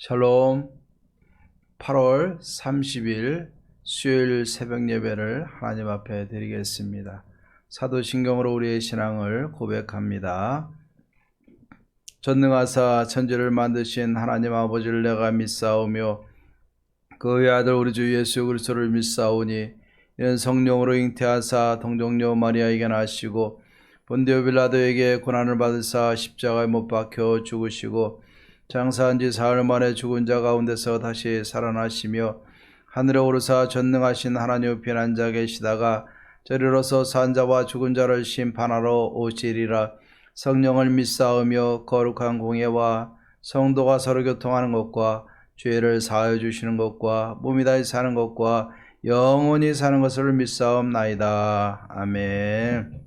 샬롬. 8월 30일 수요일 새벽 예배를 하나님 앞에 드리겠습니다. 사도신경으로 우리의 신앙을 고백합니다. 전능하사 천지를 만드신 하나님 아버지를 내가 믿사오며 그의 아들 우리 주 예수 그리스도를 믿사오니 이는 성령으로 잉태하사 동정녀 마리아에게 나시고 본디오 빌라도에게 고난을 받으사 십자가에 못 박혀 죽으시고 장사한 지 사흘 만에 죽은 자 가운데서 다시 살아나시며 하늘에 오르사 전능하신 하나님 우편에 앉아 계시다가 저리로서 산 자와 죽은 자를 심판하러 오시리라. 성령을 믿사오며 거룩한 공예와 성도가 서로 교통하는 것과 죄를 사하여 주시는 것과 몸이 다시 사는 것과 영원히 사는 것을 믿사옵나이다. 아멘.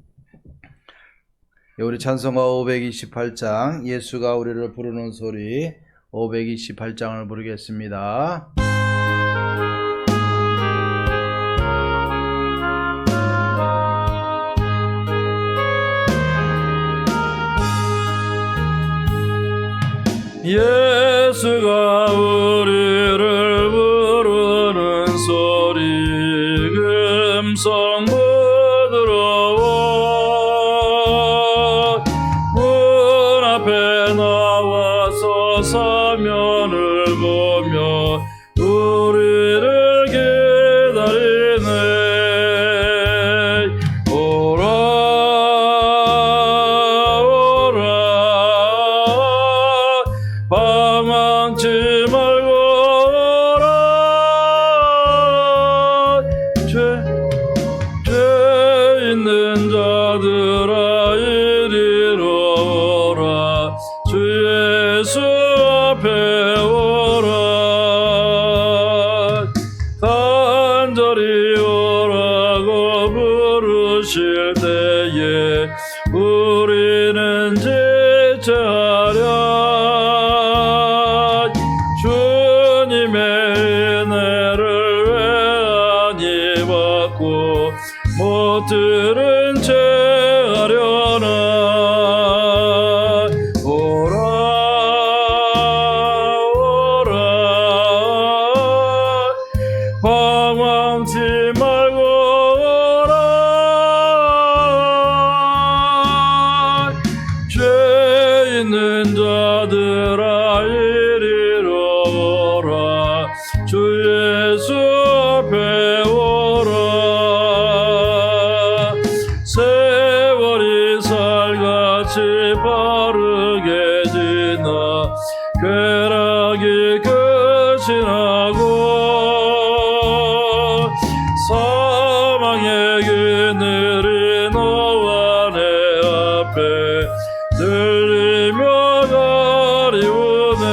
우리 찬송가 528장 예수가 우리를 부르는 소리 528장을 부르겠습니다. 예수가 우리를 부르는 소리 금성 부드러워 문 앞에 나와서 사면을 보며 우리를 기다리네. 오라 오라 방황치 말고 오라. 죄 있는 자들아 이리로 오라. 주 예수 앞에 오라. 간절히 오라고 부르실 때에 우리는 지체하랴. 주님의 은혜를 왜 안 입었고 못 들은 채 하려나. 오라 오라 방황치 말고 오라. 죄 있는 자들아 이리로 오라. 주 예수 앞에 오라. 세월이 살같이 빠르게 지나 쾌락이 끝이나고 사망의 그늘이 너와 내 앞에 들리며 가리우네.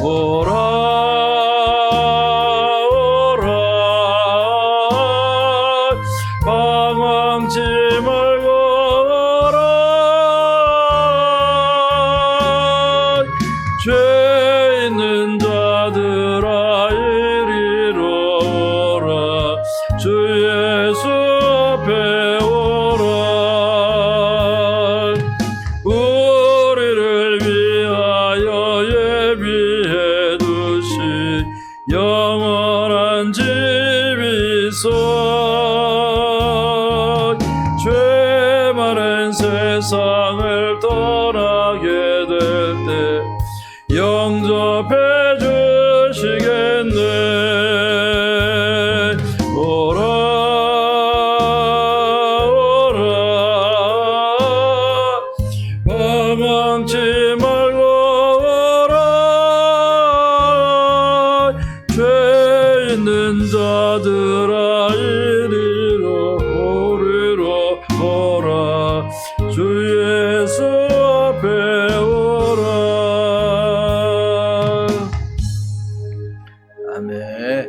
오라 오라 방황치 말고 오라. 죄 있는 자들아 이리로 오라. 주 예수 앞에 오라. 우리를 위하여 예비해 두신 영원한 집이 있어. 죄 많은 세상을 떠나게 될 때 영접해 주시겠네. 오라 오라 방황치 말고 오라. 죄 있는 자들아 이리로 오라. 주 예수 앞에 오라. 아멘.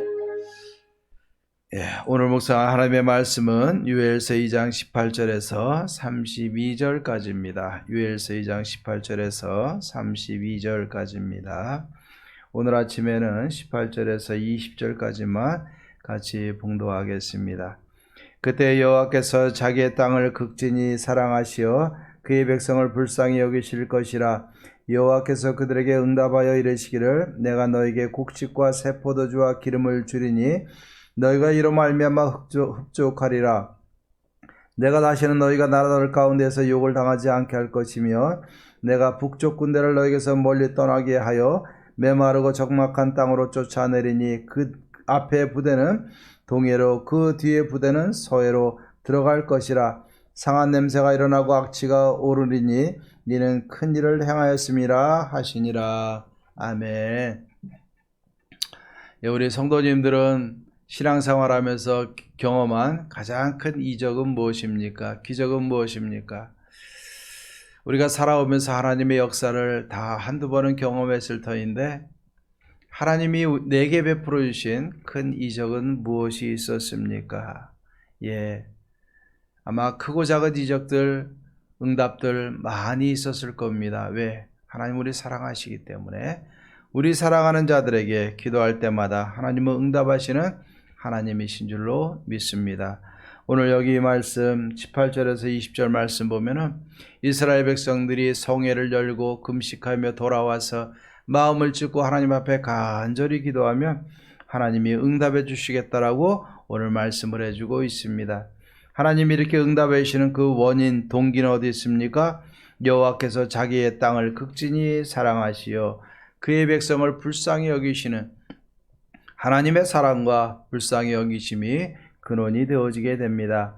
오늘 묵상할 하나님의 말씀은 유엘서 2장 18절에서 32절까지입니다. 유엘서 2장 18절에서 32절까지입니다. 오늘 아침에는 18절에서 20절까지만 같이 봉독하겠습니다. 그때 여호와께서 자기의 땅을 극진히 사랑하시어 그의 백성을 불쌍히 여기실 것이라. 여호와께서 그들에게 응답하여 이르시기를 내가 너에게 곡식과 새 포도주와 기름을 주리니 너희가 이로 말미암아 흡족하리라. 내가 다시는 너희가 나라들 가운데서 욕을 당하지 않게 할 것이며 내가 북쪽 군대를 너희에게서 멀리 떠나게 하여 메마르고 적막한 땅으로 쫓아내리니 그 앞에 부대는 동해로 그 뒤에 부대는 서해로 들어갈 것이라. 상한 냄새가 일어나고 악취가 오르리니 이는 큰 일을 행하였음이라 하시니라. 아멘. 우리 성도님들은 신앙생활하면서 경험한 가장 큰 이적은 무엇입니까? 기적은 무엇입니까? 우리가 살아오면서 하나님의 역사를 다 한두 번은 경험했을 터인데 하나님이 내게 베풀어 주신 큰 이적은 무엇이 있었습니까? 아마 크고 작은 이적들, 응답들 많이 있었을 겁니다. 왜? 하나님 우리 사랑하시기 때문에 우리 사랑하는 자들에게 기도할 때마다 하나님은 응답하시는 하나님이신 줄로 믿습니다. 오늘 여기 말씀 18절에서 20절 말씀 보면은 이스라엘 백성들이 성회를 열고 금식하며 돌아와서 마음을 찢고 하나님 앞에 간절히 기도하면 하나님이 응답해 주시겠다라고 오늘 말씀을 해주고 있습니다. 하나님이 이렇게 응답해 주시는 그 원인, 동기는 어디 있습니까? 여호와께서 자기의 땅을 극진히 사랑하시어 그의 백성을 불쌍히 여기시는 하나님의 사랑과 불쌍히 여기심이 근원이 되어지게 됩니다.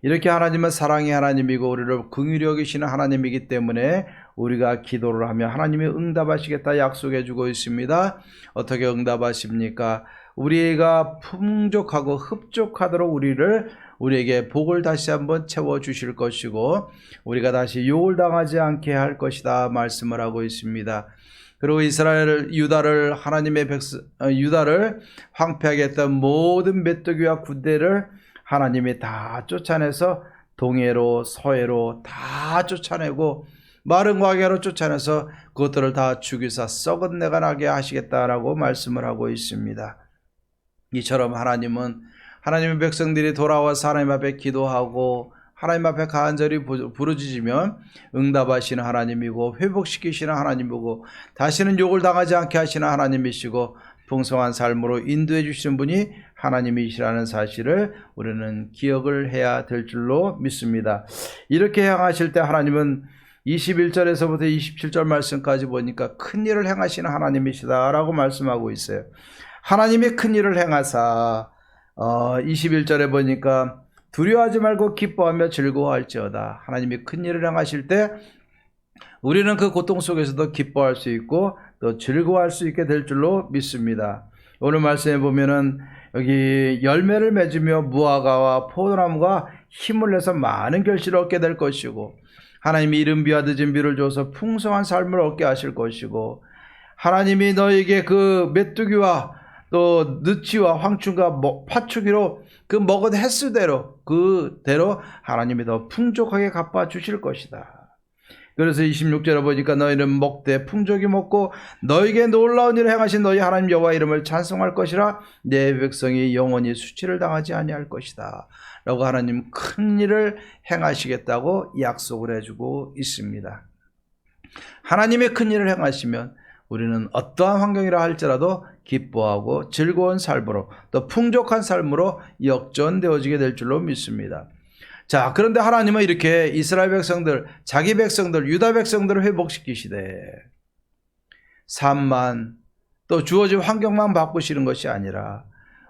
이렇게 하나님은 사랑의 하나님이고 우리를 긍휼히 여기시는 하나님이기 때문에 우리가 기도를 하면 하나님이 응답하시겠다 약속해 주고 있습니다. 어떻게 응답하십니까? 우리가 풍족하고 흡족하도록 우리에게 복을 다시 한번 채워주실 것이고 우리가 다시 욕을 당하지 않게 할 것이다 말씀을 하고 있습니다. 그리고 유다를 유다를 황폐하게 했던 모든 메뚜기와 군대를 하나님이 다 쫓아내서 동해로 서해로 다 쫓아내고 마른 광야로 쫓아내서 그것들을 다 죽이사 썩은 내가 나게 하시겠다라고 말씀을 하고 있습니다. 이처럼 하나님은 하나님의 백성들이 돌아와서 하나님 앞에 기도하고 하나님 앞에 간절히 부르짖으면 응답하시는 하나님이고 회복시키시는 하나님이고 다시는 욕을 당하지 않게 하시는 하나님이시고 풍성한 삶으로 인도해 주시는 분이 하나님이시라는 사실을 우리는 기억을 해야 될 줄로 믿습니다. 이렇게 행하실 때 하나님은 21절에서부터 27절 말씀까지 보니까 큰 일을 행하시는 하나님이시다라고 말씀하고 있어요. 하나님이 큰 일을 행하사 21절에 보니까 두려워하지 말고 기뻐하며 즐거워할지어다. 하나님이 큰 일을 행하실 때 우리는 그 고통 속에서도 기뻐할 수 있고 또 즐거워할 수 있게 될 줄로 믿습니다. 오늘 말씀에 보면은 여기 열매를 맺으며 무화과와 포도나무가 힘을 내서 많은 결실을 얻게 될 것이고 하나님이 이른 비와 늦은 비를 줘서 풍성한 삶을 얻게 하실 것이고 하나님이 너에게 그 메뚜기와 또 느치와 황충과 파추기로 그 먹은 횟수대로 그대로 하나님이 더 풍족하게 갚아 주실 것이다. 그래서 26절에 보니까 너희는 먹되 풍족히 먹고 너에게 놀라운 일을 행하신 너희 하나님 여호와 이름을 찬송할 것이라 내 백성이 영원히 수치를 당하지 아니할 것이다 라고 하나님 큰 일을 행하시겠다고 약속을 해주고 있습니다. 하나님의 큰 일을 행하시면 우리는 어떠한 환경이라 할지라도 기뻐하고 즐거운 삶으로 또 풍족한 삶으로 역전되어지게 될 줄로 믿습니다. 자, 그런데 하나님은 이렇게 이스라엘 백성들, 자기 백성들, 유다 백성들을 회복시키시되 삶만 또 주어진 환경만 바꾸시는 것이 아니라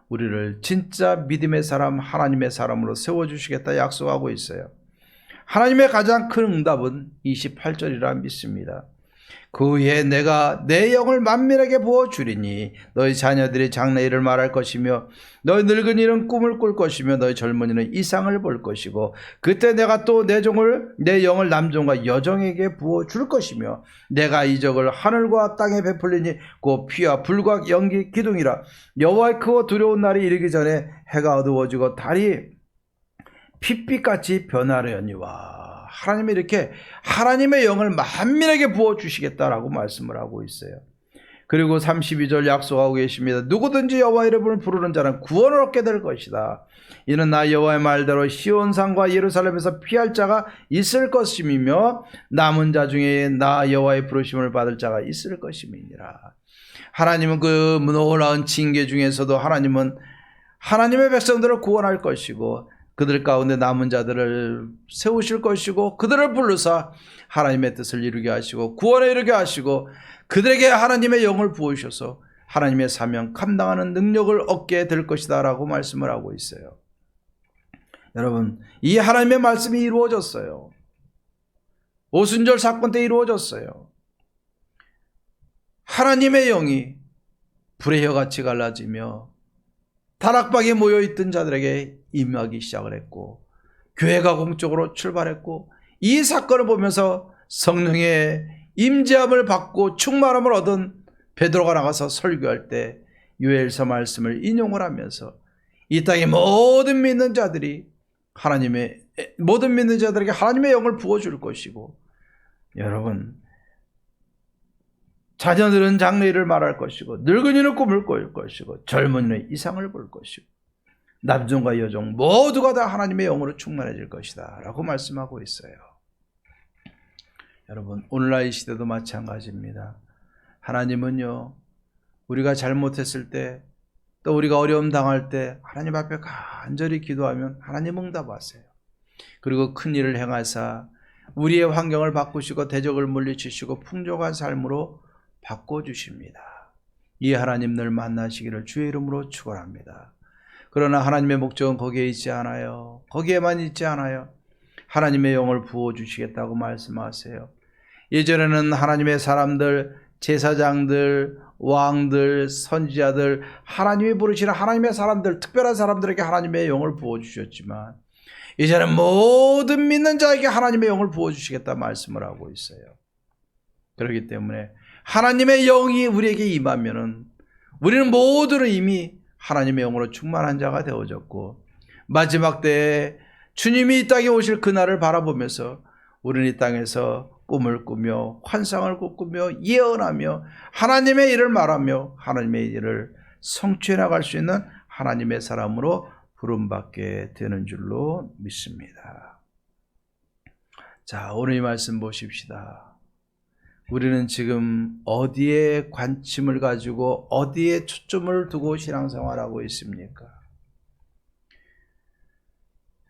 우리를 진짜 믿음의 사람, 하나님의 사람으로 세워주시겠다 약속하고 있어요. 하나님의 가장 큰 응답은 28절이라 믿습니다. 그 후에 내가 내 영을 만민에게 부어주리니 너희 자녀들이 장래일을 말할 것이며 너희 늙은이는 꿈을 꿀 것이며 너희 젊은이는 이상을 볼 것이고 그때 내가 또 내 영을 남종과 여종에게 부어줄 것이며 내가 이적을 하늘과 땅에 베풀리니 곧 피와 불과 연기 기둥이라 여호와의 크고 두려운 날이 이르기 전에 해가 어두워지고 달이 핏빛같이 변하려니와 하나님이 이렇게 하나님의 영을 만민에게 부어주시겠다라고 말씀을 하고 있어요. 그리고 32절 약속하고 계십니다. 누구든지 여호와 이름을 부르는 자는 구원을 얻게 될 것이다. 이는 나 여호와의 말대로 시온산과 예루살렘에서 피할 자가 있을 것임이며 남은 자 중에 나 여호와의 부르심을 받을 자가 있을 것임이니라. 하나님은 그 놀라운 징계 중에서도 하나님은 하나님의 백성들을 구원할 것이고 그들 가운데 남은 자들을 세우실 것이고 그들을 불러서 하나님의 뜻을 이루게 하시고 구원에 이르게 하시고 그들에게 하나님의 영을 부으셔서 하나님의 사명 감당하는 능력을 얻게 될 것이다 라고 말씀을 하고 있어요. 여러분, 이 하나님의 말씀이 이루어졌어요. 오순절 사건 때 이루어졌어요. 하나님의 영이 불의 혀같이 갈라지며 다락방에 모여있던 자들에게 임하기 시작을 했고 교회가 공적으로 출발했고 이 사건을 보면서 성령의 임재함을 받고 충만함을 얻은 베드로가 나가서 설교할 때 요엘서 말씀을 인용을 하면서 이 땅의 모든 믿는 자들에게 하나님의 영을 부어줄 것이고 여러분 자녀들은 장래일을 말할 것이고 늙은이는 꿈을 꿀 것이고 젊은이는 이상을 볼 것이고 남종과 여종 모두가 다 하나님의 영으로 충만해질 것이다 라고 말씀하고 있어요. 여러분 오늘날 이 시대도 마찬가지입니다. 하나님은요 우리가 잘못했을 때 또 우리가 어려움 당할 때 하나님 앞에 간절히 기도하면 하나님 응답하세요. 그리고 큰 일을 행하사 우리의 환경을 바꾸시고 대적을 물리치시고 풍족한 삶으로 바꿔주십니다. 이 하나님 늘 만나시기를 주의 이름으로 축원합니다. 그러나 하나님의 목적은 거기에 있지 않아요. 거기에만 있지 않아요. 하나님의 영을 부어주시겠다고 말씀하세요. 예전에는 하나님의 사람들, 제사장들, 왕들, 선지자들, 하나님이 부르시는 하나님의 사람들, 특별한 사람들에게 하나님의 영을 부어주셨지만 이제는 모든 믿는 자에게 하나님의 영을 부어주시겠다 말씀을 하고 있어요. 그렇기 때문에 하나님의 영이 우리에게 임하면은 우리는 모두는 이미 하나님의 영으로 충만한 자가 되어졌고 마지막 때에 주님이 이 땅에 오실 그날을 바라보면서 우리는 이 땅에서 꿈을 꾸며 환상을 꾸며 예언하며 하나님의 일을 말하며 하나님의 일을 성취해 나갈 수 있는 하나님의 사람으로 부름받게 되는 줄로 믿습니다. 자, 오늘 이 말씀 보십시다. 우리는 지금 어디에 관심을 가지고 어디에 초점을 두고 신앙생활하고 있습니까?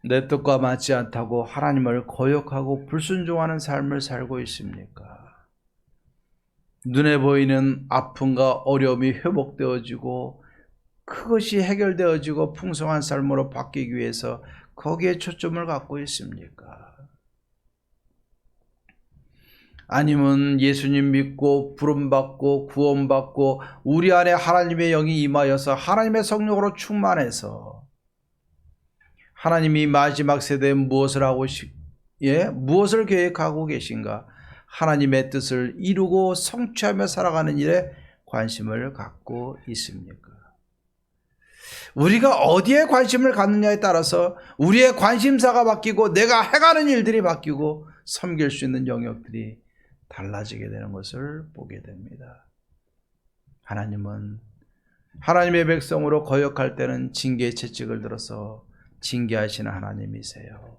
내 뜻과 맞지 않다고 하나님을 거역하고 불순종하는 삶을 살고 있습니까? 눈에 보이는 아픔과 어려움이 회복되어지고 그것이 해결되어지고 풍성한 삶으로 바뀌기 위해서 거기에 초점을 갖고 있습니까? 아니면 예수님 믿고 부름받고 구원받고 우리 안에 하나님의 영이 임하여서 하나님의 성령으로 충만해서 하나님이 마지막 세대에 무엇을 무엇을 계획하고 계신가? 하나님의 뜻을 이루고 성취하며 살아가는 일에 관심을 갖고 있습니까? 우리가 어디에 관심을 갖느냐에 따라서 우리의 관심사가 바뀌고 내가 해가는 일들이 바뀌고 섬길 수 있는 영역들이 달라지게 되는 것을 보게 됩니다. 하나님은 하나님의 백성으로 거역할 때는 징계의 채찍을 들어서 징계하시는 하나님이세요.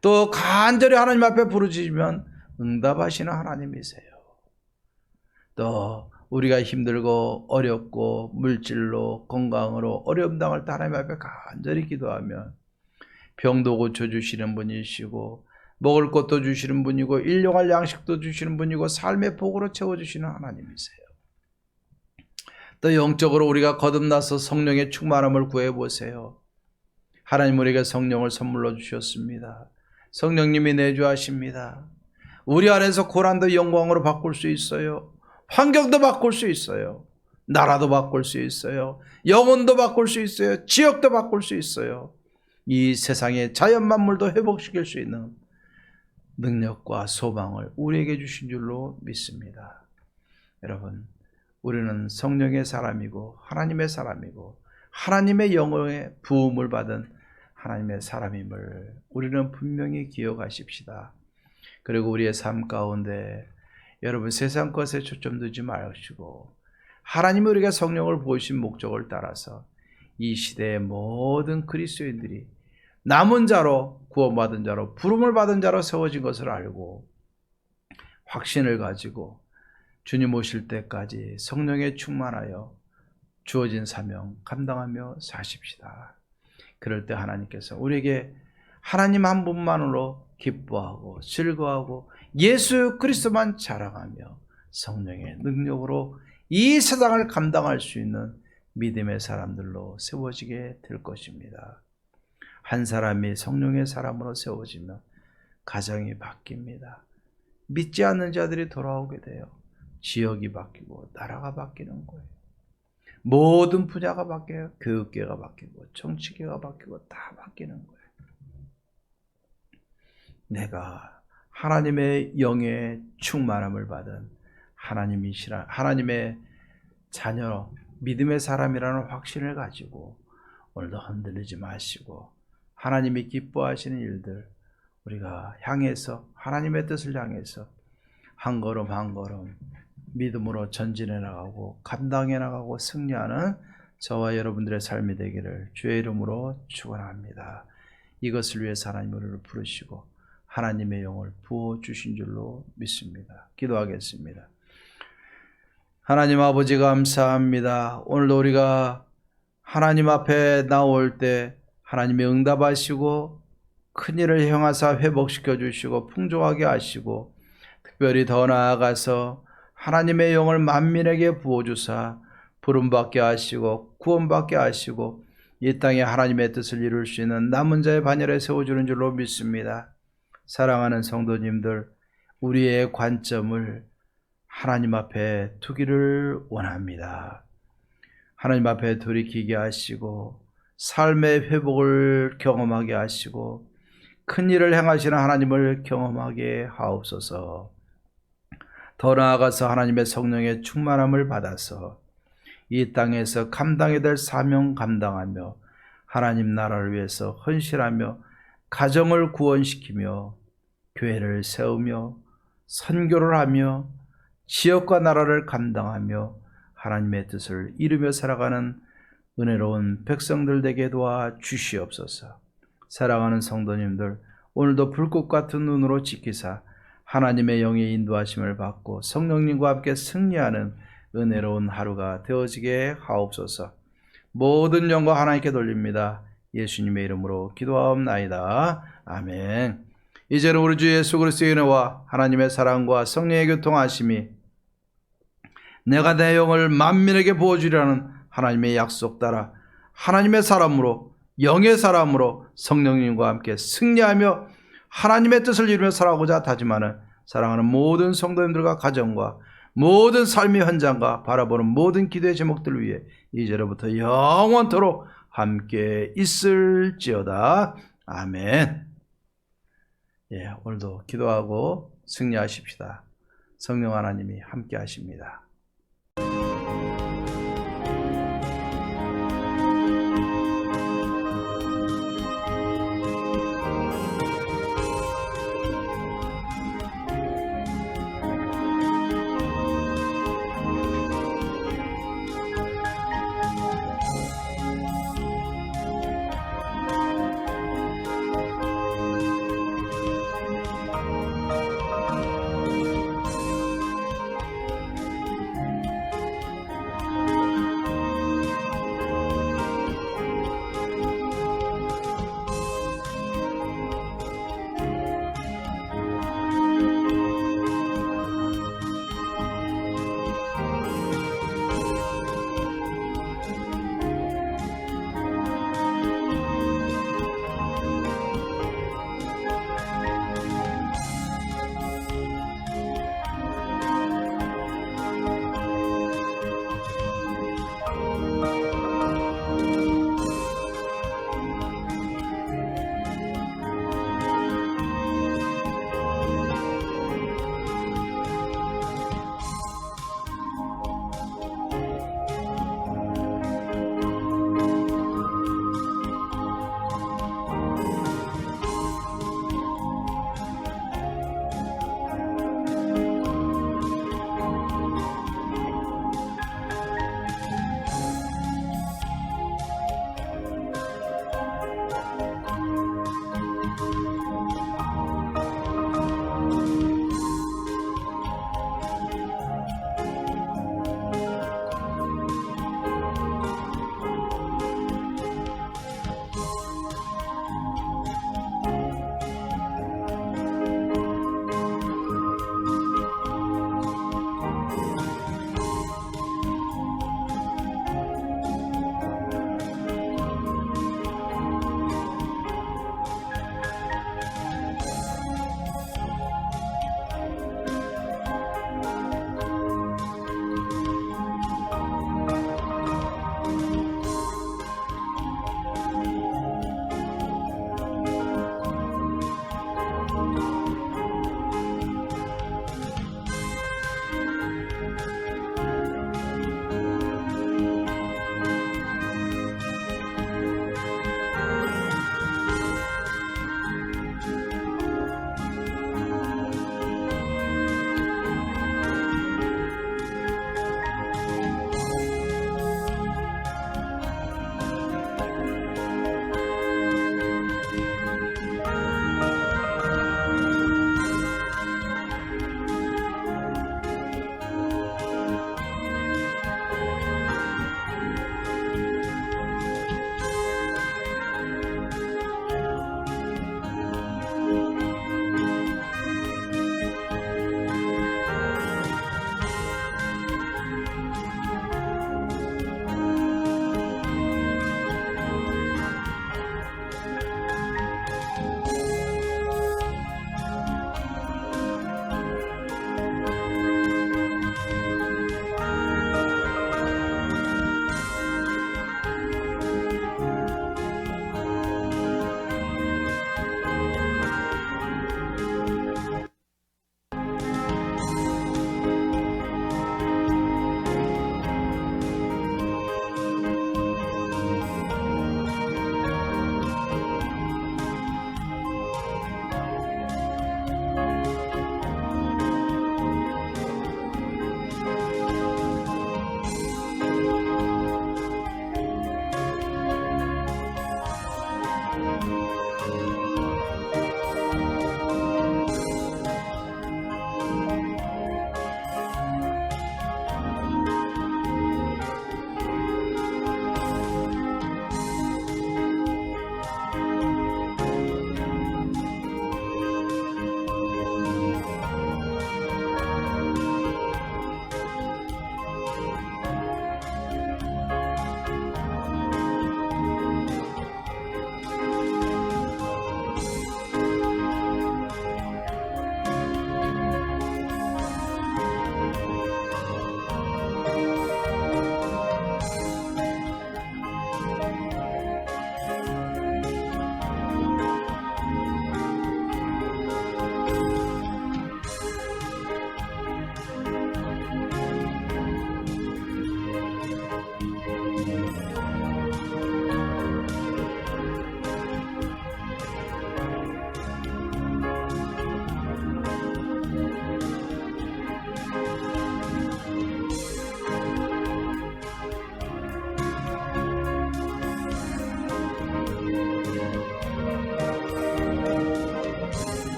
또 간절히 하나님 앞에 부르짖으면 응답하시는 하나님이세요. 또 우리가 힘들고 어렵고 물질로 건강으로 어려움 당할 때 하나님 앞에 간절히 기도하면 병도 고쳐주시는 분이시고 먹을 것도 주시는 분이고 일용할 양식도 주시는 분이고 삶의 복으로 채워주시는 하나님이세요. 또 영적으로 우리가 거듭나서 성령의 충만함을 구해보세요. 하나님 우리에게 성령을 선물로 주셨습니다. 성령님이 내주하십니다. 우리 안에서 고난도 영광으로 바꿀 수 있어요. 환경도 바꿀 수 있어요. 나라도 바꿀 수 있어요. 영혼도 바꿀 수 있어요. 지역도 바꿀 수 있어요. 이 세상의 자연 만물도 회복시킬 수 있는 능력과 소망을 우리에게 주신 줄로 믿습니다. 여러분, 우리는 성령의 사람이고 하나님의 사람이고 하나님의 영의 부음을 받은 하나님의 사람임을 우리는 분명히 기억하십시다. 그리고 우리의 삶 가운데 여러분 세상 것에 초점 두지 마시고 하나님이 우리가 성령을 보이신 목적을 따라서 이 시대의 모든 그리스도인들이 남은 자로, 구원받은 자로, 부름을 받은 자로 세워진 것을 알고 확신을 가지고 주님 오실 때까지 성령에 충만하여 주어진 사명 감당하며 사십시다. 그럴 때 하나님께서 우리에게 하나님 한 분만으로 기뻐하고 즐거워하고 예수 그리스도만 자랑하며 성령의 능력으로 이 세상을 감당할 수 있는 믿음의 사람들로 세워지게 될 것입니다. 한 사람이 성령의 사람으로 세워지면 가정이 바뀝니다. 믿지 않는 자들이 돌아오게 돼요. 지역이 바뀌고 나라가 바뀌는 거예요. 모든 분야가 바뀌어요. 교육계가 바뀌고 정치계가 바뀌고 다 바뀌는 거예요. 내가 하나님의 영의 충만함을 받은 하나님의 자녀, 믿음의 사람이라는 확신을 가지고 오늘도 흔들리지 마시고 하나님이 기뻐하시는 일들 우리가 향해서 하나님의 뜻을 향해서 한 걸음 한 걸음 믿음으로 전진해 나가고 감당해 나가고 승리하는 저와 여러분들의 삶이 되기를 주의 이름으로 축원합니다. 이것을 위해서 하나님 우리를 부르시고 하나님의 영을 부어주신 줄로 믿습니다. 기도하겠습니다. 하나님 아버지 감사합니다. 오늘도 우리가 하나님 앞에 나올 때 하나님이 응답하시고 큰일을 행하사 회복시켜 주시고 풍족하게 하시고 특별히 더 나아가서 하나님의 영을 만민에게 부어주사 부름받게 하시고 구원받게 하시고 이 땅에 하나님의 뜻을 이룰 수 있는 남은 자의 반열에 세워주는 줄로 믿습니다. 사랑하는 성도님들, 우리의 관점을 하나님 앞에 두기를 원합니다. 하나님 앞에 돌이키게 하시고 삶의 회복을 경험하게 하시고 큰 일을 행하시는 하나님을 경험하게 하옵소서. 더 나아가서 하나님의 성령의 충만함을 받아서 이 땅에서 감당해야 될 사명 감당하며 하나님 나라를 위해서 헌신하며 가정을 구원시키며 교회를 세우며 선교를 하며 지역과 나라를 감당하며 하나님의 뜻을 이루며 살아가는 은혜로운 백성들 되게 도와 주시옵소서. 사랑하는 성도님들, 오늘도 불꽃 같은 눈으로 지키사 하나님의 영의 인도하심을 받고 성령님과 함께 승리하는 은혜로운 하루가 되어지게 하옵소서. 모든 영광 하나님께 돌립니다. 예수님의 이름으로 기도하옵나이다. 아멘. 이제는 우리 주 예수 그리스도의 은혜와 하나님의 사랑과 성령의 교통하심이 내가 내 영을 만민에게 부어주리라는 하나님의 약속 따라 하나님의 사람으로 영의 사람으로 성령님과 함께 승리하며 하나님의 뜻을 이루며 살아가고자 다짐하는 사랑하는 모든 성도님들과 가정과 모든 삶의 현장과 바라보는 모든 기도의 제목들을 위해 이제로부터 영원토록 함께 있을지어다. 아멘. 오늘도 기도하고 승리하십시다. 성령 하나님이 함께 하십니다.